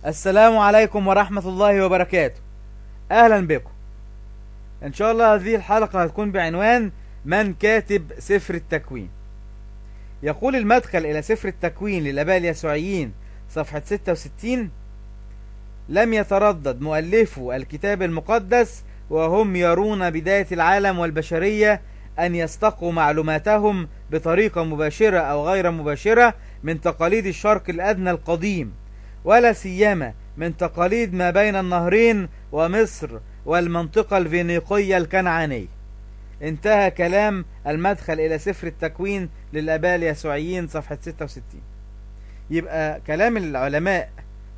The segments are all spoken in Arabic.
السلام عليكم ورحمة الله وبركاته. أهلا بكم. إن شاء الله هذه الحلقة هتكون بعنوان من كاتب سفر التكوين. يقول المدخل إلى سفر التكوين للآباء اليسوعيين صفحة 66: لم يتردد مؤلفو الكتاب المقدس وهم يرون بداية العالم والبشرية أن يستقوا معلوماتهم بطريقة مباشرة أو غير مباشرة من تقاليد الشرق الأدنى القديم، ولا سيما من تقاليد ما بين النهرين ومصر والمنطقة الفينيقية الكنعانية. انتهى كلام المدخل إلى سفر التكوين للآباء اليسوعيين صفحة 66. يبقى كلام العلماء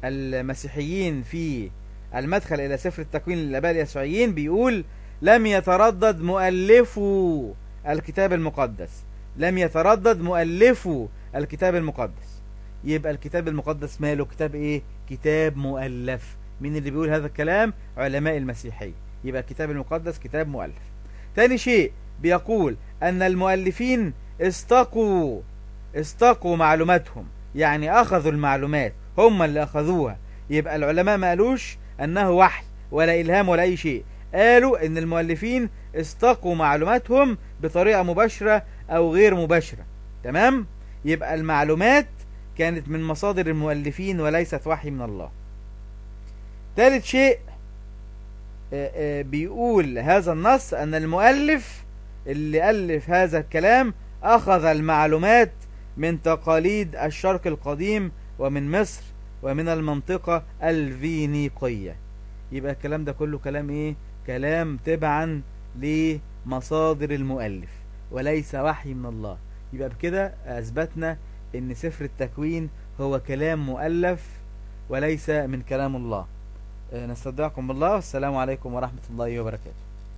المسيحيين في المدخل إلى سفر التكوين للآباء اليسوعيين بيقول: لم يتردد مؤلفو الكتاب المقدس. لم يتردد مؤلفو الكتاب المقدس. يبقى الكتاب المقدس ماله؟ كتاب ايه؟ كتاب مؤلف. مين اللي بيقول هذا الكلام؟ علماء المسيحية. يبقى الكتاب المقدس كتاب مؤلف. تاني شيء بيقول أن المؤلفين استقوا معلوماتهم، يعني أخذوا المعلومات، هم اللي أخذوها. يبقى العلماء ما قالوش أنه وحي ولا إلهام ولا أي شيء، قالوا أن المؤلفين استقوا معلوماتهم بطريقة مباشرة أو غير مباشرة. تمام؟ يبقى المعلومات كانت من مصادر المؤلفين وليست وحي من الله. ثالث شيء بيقول هذا النص أن المؤلف اللي ألف هذا الكلام أخذ المعلومات من تقاليد الشرق القديم ومن مصر ومن المنطقة الفينيقية. يبقى الكلام ده كله كلام ايه؟ كلام تبعا لمصادر المؤلف وليس وحي من الله. يبقى بكده أثبتنا ان سفر التكوين هو كلام مؤلف وليس من كلام الله. نستودعكم بالله، والسلام عليكم ورحمة الله وبركاته.